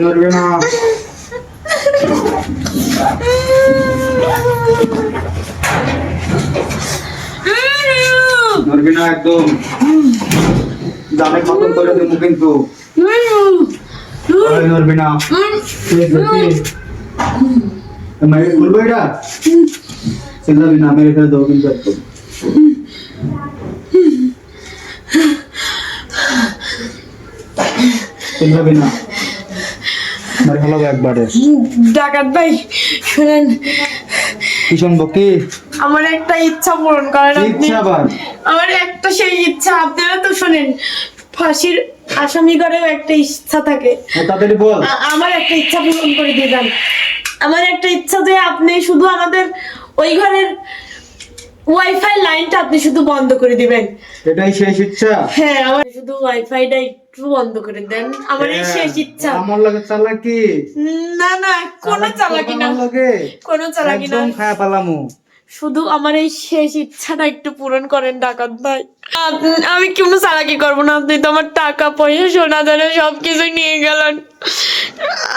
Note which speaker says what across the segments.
Speaker 1: ধরবে না ধরবি না একদম জানে খতম করে দেবো কিন্তু ধরবি না মেরে খুলবো এটা চিল্লাবি না মেরে ফেলে দেবো কিন্তু একদম চিল্লাবি না
Speaker 2: ডাকাত ভাই শুনেন
Speaker 1: কি শুনবো কি
Speaker 2: আমার একটা ইচ্ছা পূরণ করেন আপনি
Speaker 1: ইচ্ছা আবার
Speaker 2: আমার একটা সেই ইচ্ছা আপনারা তো শুনেন ফাঁসির আসামি করেও একটা ইচ্ছা থাকে
Speaker 1: তাড়াতাড়ি বল
Speaker 2: আমার একটা ইচ্ছা পূরণ করে দিয়ে যান আমার একটা ইচ্ছা যে আপনি শুধু আমাদের ওই ঘরের ওয়াইফাই লাইনটা আপনি শুধু বন্ধ করে দিবেন
Speaker 1: এটাই শেষ ইচ্ছা
Speaker 2: হ্যাঁ আমার শুধু ওয়াইফাইটা একটু বন্ধ করে দেন আমার এই শেষ ইচ্ছা
Speaker 1: আমার লাগে চালাকি
Speaker 2: না না কোনো চালাকি না কোনো চালাকি না
Speaker 1: একদম খায়া পালামু
Speaker 2: শুধু আমার এই শেষ ইচ্ছাটা একটু পূরণ করেন ডাকাত ভাই আমি কোনো চালাকি করবো না আপনি তো আমার টাকা পয়সা সোনা দানা সবকিছু নিয়ে গেলেন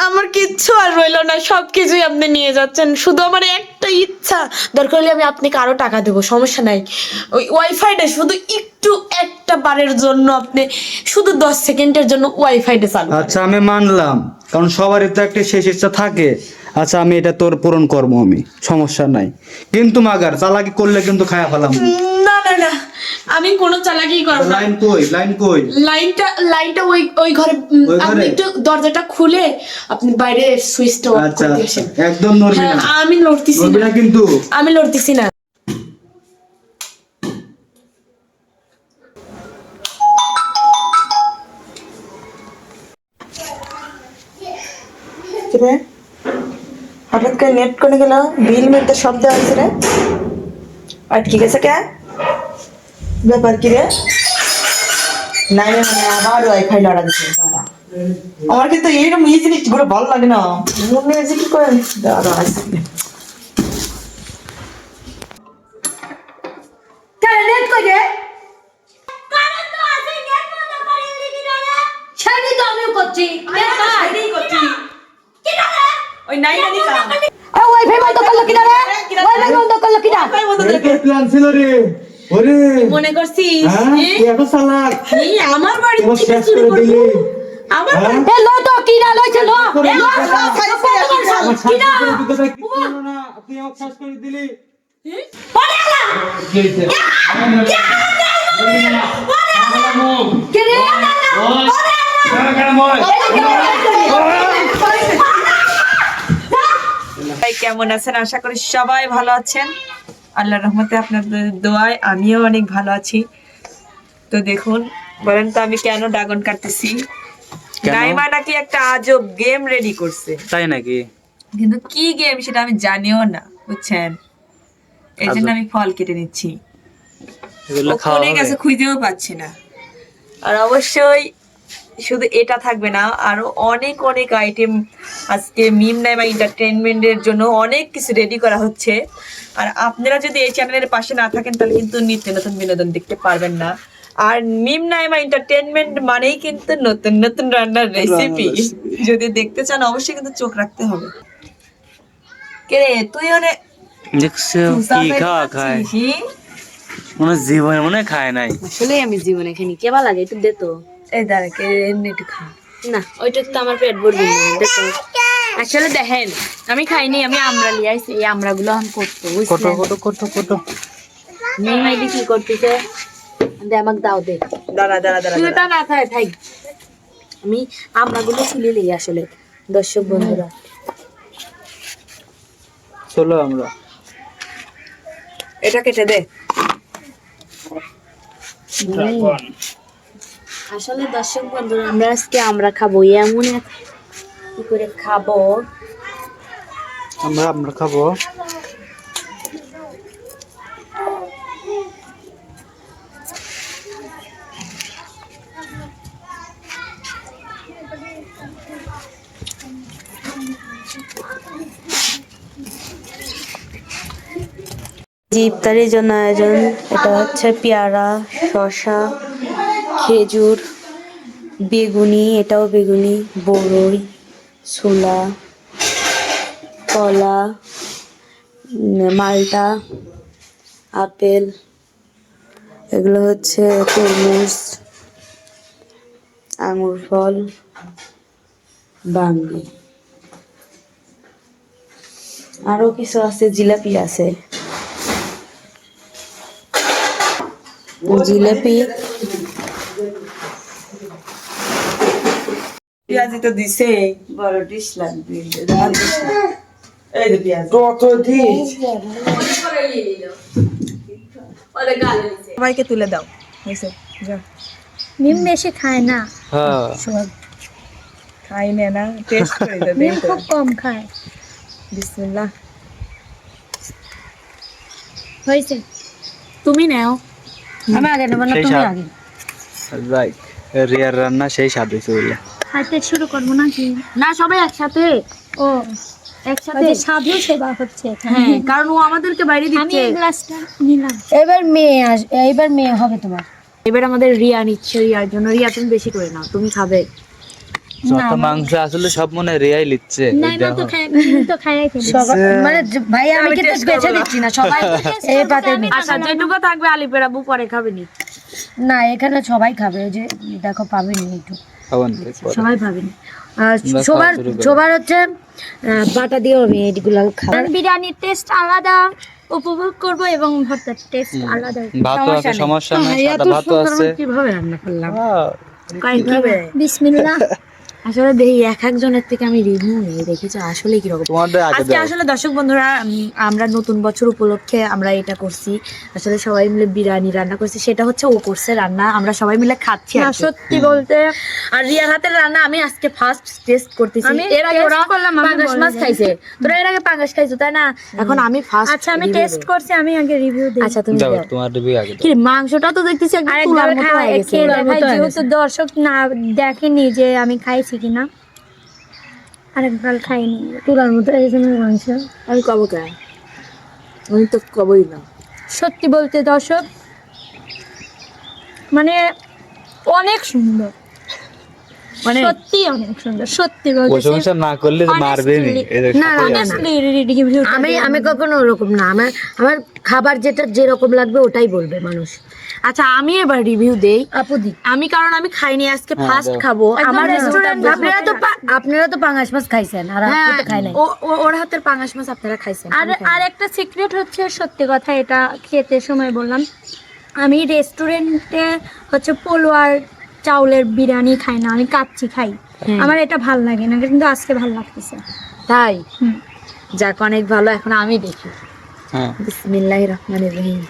Speaker 2: আমার কিচ্ছু আর রইলো না সবকিছুই আপনি নিয়ে যাচ্ছেন শুধু আমার একটা ইচ্ছা দরকার হলে আমি আপনাকে আরো টাকা দেবো সমস্যা নাই ওই ওয়াইফাইটা শুধু একটু একটা বারের জন্য আপনি শুধু 10 সেকেন্ডের জন্য ওয়াইফাইটা চালু
Speaker 1: আচ্ছা আমি মানলাম কারণ সবারই তো একটা শেষ ইচ্ছা থাকে আচ্ছা আমি এটা তোর পূরণ করবো আমি সমস্যা নাই কিন্তু মাগার চালাকি করলে কিন্তু খায়া ফেলাম
Speaker 2: না না না আমি কোনো চালাকি করব না
Speaker 1: লাইন কই
Speaker 2: লাইনটা ওই ঘরে আপনি একটু দরজাটা খুলে আপনি বাইরে সুইচটা অফ করে দিয়েছেন
Speaker 1: একদম নড়বি না
Speaker 2: আমি লড়তেছি
Speaker 1: না কিন্তু
Speaker 2: আমি লড়তেছি না
Speaker 3: রে হঠাৎ করে নেট করে গেল বিল মিলতে শব্দ আছে রে আটকে গেছে কে ব্যাপার কি রে নাই রে মানে আবার ওয়াইফাই লড়া দিচ্ছে তারা আমার কিন্তু এইরকম এই জিনিসগুলো ভালো লাগে না মনে হয়েছে কি করে দাঁড়া আসছে
Speaker 2: কেন নেট করে
Speaker 3: ওই নাই জানি কা
Speaker 2: ওয়াইফাই বন্ধ করলো কিনা রে ওয়াইফাই বন্ধ করলো কিনা
Speaker 1: প্ল্যান ছিল রে ওরে
Speaker 2: মনে করছিস
Speaker 1: এত চালাক
Speaker 2: এই আমার বাড়ি
Speaker 1: এবার
Speaker 2: থেকে
Speaker 1: শেষ
Speaker 2: চুরি
Speaker 1: করে দিলি
Speaker 2: করবো আমার বাড়ি লো তো কিনা লইছে লো কিনা
Speaker 1: আপনি আমাকে শেষ করে দিলি
Speaker 2: পড়ে আলা কে রে
Speaker 3: কেমন আছেন আশা করি সবাই ভালো আছেন আল্লাহর রহমতে আপনাদের দোয়ায় আমিও অনেক ভালো আছি তো দেখুন বলেন তো আমি কেন ড্রাগন কাটতেছি নাইমা নাকি একটা আজব গেম রেডি করছে
Speaker 1: তাই নাকি
Speaker 3: কিন্তু কি গেম সেটা আমি জানিও না বুঝছেন এই জন্য আমি ফল কেটে নিচ্ছি ওখানে গেছে খুঁজেও পাচ্ছি না আর অবশ্যই শুধু এটা থাকবে না আরো অনেক অনেক আইটেম আজকে মিম নাইমা এন্টারটেইনমেন্টের জন্য অনেক কিছু রেডি করা হচ্ছে আর আপনারা যদি এই চ্যানেলের পাশে না থাকেন তাহলে কিন্তু নিত্য নতুন বিনোদন দেখতে পারবেন না আর মিম নাইমা এন্টারটেইনমেন্ট মানেই কিন্তু নতুন নতুন রান্নার রেসিপি যদি দেখতে চান অবশ্যই কিন্তু চোখ রাখতে হবে কে রে তুই অনেক
Speaker 1: দেখছো কি খাওয়া খায় মনে জীবনে মনে খায় নাই
Speaker 2: আসলে আমি জীবনে খাইনি কেবা লাগে একটু দে তো
Speaker 3: এই দাঁড়া কে এমনি একটু খা
Speaker 2: না ওইটা তো আমার পেট ভরবে না দেখো আসলে দেখেন আমি খাইনি আমি আমরা লিয়ে আইছি এই আমরাগুলো আমি করতে
Speaker 1: কত
Speaker 2: মেয়ে মাইদি কি করতেছে দে আমাকে দাও দে
Speaker 3: দাঁড়া দাঁড়া দাঁড়া
Speaker 2: তুই তা না থাই আমি আমরাগুলো খুলে লই আসলে দর্শক বন্ধুরা
Speaker 1: চলো আমরা
Speaker 3: এটা কেটে দে
Speaker 2: আসলে দর্শক বন্ধুরা আমরা আজকে আমরা খাবো এমন কি করে খাবো
Speaker 1: আমরা খাবো
Speaker 2: যে ইফতারির জন্য আয়োজন, এটা হচ্ছে পেয়ারা, শসা, খেজুর, বেগুনি, এটাও বেগুনি, বড়ই, ছোলা, কলা, মালটা, আপেল, এগুলো হচ্ছে তরমুজ, আঙুর ফল, বাঙ্গি, আরো কিছু আছে, জিলাপি আছে, জিলাপি,
Speaker 3: পেঁয়াজি তো দিছে,
Speaker 2: বড় ডিশ লাগবে।
Speaker 3: এই যে পেঁয়াজ
Speaker 4: কত দিস
Speaker 3: সবাইকে তুলে দাও হয়েছে যা
Speaker 5: মিম বেশি খায় না,
Speaker 1: হ্যাঁ
Speaker 3: খাই নে না, টেস্ট করে দে
Speaker 5: মিম খুব কম খায়।
Speaker 3: বিসমিল্লাহ।
Speaker 5: হয়েছে,
Speaker 2: তুমি নাও।
Speaker 5: আমি আগে নেবো না,
Speaker 1: সেই
Speaker 5: তুমি
Speaker 1: স্বাদ।
Speaker 5: আগে।
Speaker 1: রাইট, রিয়ার রান্না সেই স্বাদ হয়েছে বলে।
Speaker 5: খাইতে শুরু করবো নাকি?
Speaker 2: না, সবাই একসাথে।
Speaker 5: ও একসাথে সাধু সেবা হচ্ছে এখানে।
Speaker 2: হ্যাঁ, কারণ ও আমাদেরকে বাইরে
Speaker 5: আমি
Speaker 2: দিচ্ছে।
Speaker 5: এই গ্লাসটা নিলাম। এবার মেয়ে হবে তোমার।
Speaker 2: এবার আমাদের রিয়া নিচ্ছে, রিয়ার জন্য। রিয়া তুমি বেশি করে নাও, তুমি খাবে।
Speaker 1: যত মাংস আসলে সব মনে হয় রিয়াই লিচ্ছে।
Speaker 5: না না তো খাই, মিম তো খাইয়াই ফেলি।
Speaker 6: মানে ভাই আমি কিন্তু বেছে দিচ্ছি না, সবাই এই পাতে
Speaker 2: আচ্ছা, যেটুকু থাকবে আলিপের আব্বু পরে খাবে নি।
Speaker 6: না, এখানে সবাই খাবে। ওই যে দেখো পাবেনি একটু,
Speaker 1: খাবেন
Speaker 6: সবাই পাবেনি। আর সবার হচ্ছে বাটা দিয়েও আমি এইগুলো খাবো।
Speaker 5: বিরিয়ানির টেস্ট আলাদা উপভোগ করব এবং ভর্তার টেস্ট আলাদা।
Speaker 1: ভাতও আছে, সমস্যা নাই, সাদা ভাতও আছে।
Speaker 6: কিভাবে রান্না করলাম?
Speaker 5: বিসমিল্লাহ।
Speaker 2: আসলে দেখি এক একজনের থেকে আমি রিভিউ নিয়ে দেখেছি আসলে কিরকম।
Speaker 1: তোমাদের আগে
Speaker 2: আজকে
Speaker 1: দাও।
Speaker 2: আসলে দর্শক বন্ধুরা, আমরা নতুন বছর উপলক্ষে আমরা এটা করছি। আসলে সবাই মিলে বিরিয়ানি রান্না করছি, সেটা হচ্ছে ও করছে রান্না, আমরা সবাই মিলে খাচ্ছি। আর কি।
Speaker 5: সত্যি বলতে
Speaker 2: আর রিয়ার হাতের রান্না আমি আজকে ফার্স্ট টেস্ট করতেছি।
Speaker 5: আমি
Speaker 2: এর আগে
Speaker 5: taste
Speaker 2: ওরা
Speaker 5: করলাম, আমি
Speaker 2: পাঙ্গাস
Speaker 5: বলে
Speaker 2: মাছ
Speaker 5: দিই।
Speaker 2: খাইছে, তোরা এর আগে পাঙ্গাস খাইছো তাই না? এখন আমি ফার্স্ট।
Speaker 5: আচ্ছা আমি টেস্ট করছি, আমি আগে রিভিউ দিই।
Speaker 2: আচ্ছা তুমি
Speaker 1: দাও,
Speaker 2: দাও।
Speaker 1: তোমার রিভিউ আগে দাও।
Speaker 2: কি রে, মাংসটা তো দেখতেছি একদম
Speaker 5: আরেকবার
Speaker 2: তুলার মতো হয়ে গেছে।
Speaker 5: খেয়ে দেখাই, যেহেতু দর্শক না দেখেনি যে আমি খাইছি কিনা। আরেকবার খাইনি,
Speaker 6: তুলার মতো হয়ে গেছে না মাংস।
Speaker 2: আমি কব খাই, আমি তো কবই না।
Speaker 5: সত্যি বলতে দর্শক মানে অনেক সুন্দর,
Speaker 2: মানে
Speaker 5: সত্যি অনেক সুন্দর, সত্যি বলতে
Speaker 1: প্রশংসা না করলে তো মারবে নি।
Speaker 6: না না না, আমি কখনো ওরকম না। আমার খাবার যেটা যেরকম লাগবে ওটাই বলবে মানুষ।
Speaker 2: আচ্ছা, আমি এবার রিভিউ দেই।
Speaker 6: আপুদি
Speaker 2: আমি খাইনি, আজকে
Speaker 1: হ্যাঁ,
Speaker 2: ফার্স্ট
Speaker 1: দাও।
Speaker 2: খাবো।
Speaker 5: একদম
Speaker 2: আমার
Speaker 5: restaurant
Speaker 6: আপনারা তো পাঙ্গাস মাছ খাইছেন আর আপনি
Speaker 2: হ্যাঁ,
Speaker 6: তো খাই নাই।
Speaker 2: ওর হাতের পাঙ্গাস মাছ আপনারা খাইছেন।
Speaker 5: আর আর একটা সিক্রেট হচ্ছে, সত্যি কথা এটা খেতে সময় বললাম, আমি রেস্টুরেন্টে হচ্ছে পোলোয়ার চাউলের বিরিয়ানি খাই না, আমি কাচ্চি খাই। আমার এটা ভাল লাগে না, কিন্তু আজকে ভাল লাগতেছে।
Speaker 2: তাই
Speaker 5: হুম।
Speaker 2: যাক, অনেক ভালো। এখন আমি দেখি।
Speaker 1: হ্যাঁ,
Speaker 2: বিসমিল্লাহির রহমানির রহিম।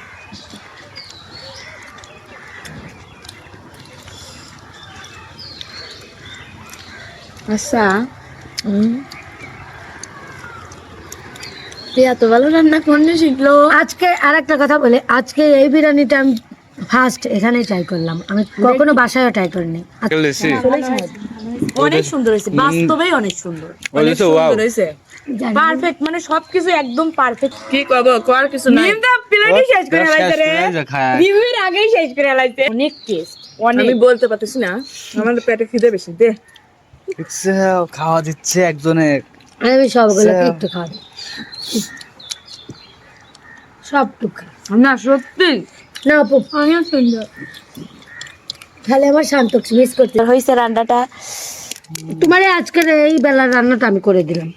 Speaker 2: আচ্ছা, এত ভালো রান্না করলে শিখলো।
Speaker 6: আজকে আরেকটা কথা বলে, আজকে এই বিরিয়ানিটা আমি ফার্স্ট এখানে ট্রাই করলাম, আমি কখনো বাসায়ও ট্রাই করিনি।
Speaker 1: খেলেছি।
Speaker 2: অনেক সুন্দর হয়েছে, বাস্তবেই অনেক সুন্দর।
Speaker 1: বলেছো ওয়াও।
Speaker 2: পারফেক্ট, মানে সবকিছু একদম পারফেক্ট। কি করব, কর কিছু নাই। নিমটা প্লেটই শেষ করে লাইছে রে। রিভিউর আগেই শেষ করে লাইছে। অনেক টেস্ট, অনেক।
Speaker 3: আমি বলতে পারতেছি না, আমার পেটে খিদে বেশি দে।
Speaker 1: ইচ্ছে খাওয়া দিচ্ছে একজনে।
Speaker 6: আমি সবগুলো একটু খাওয়া দিই, সবটুকু খাই।
Speaker 2: না সত্যি
Speaker 6: না আপু,
Speaker 5: অনেক সুন্দর।
Speaker 6: খালি আমার শান্তক মিস করতে
Speaker 2: হয়েছে রান্নাটা।
Speaker 6: তোমার আজকের এই বেলার রান্নাটা আমি করে দিলাম।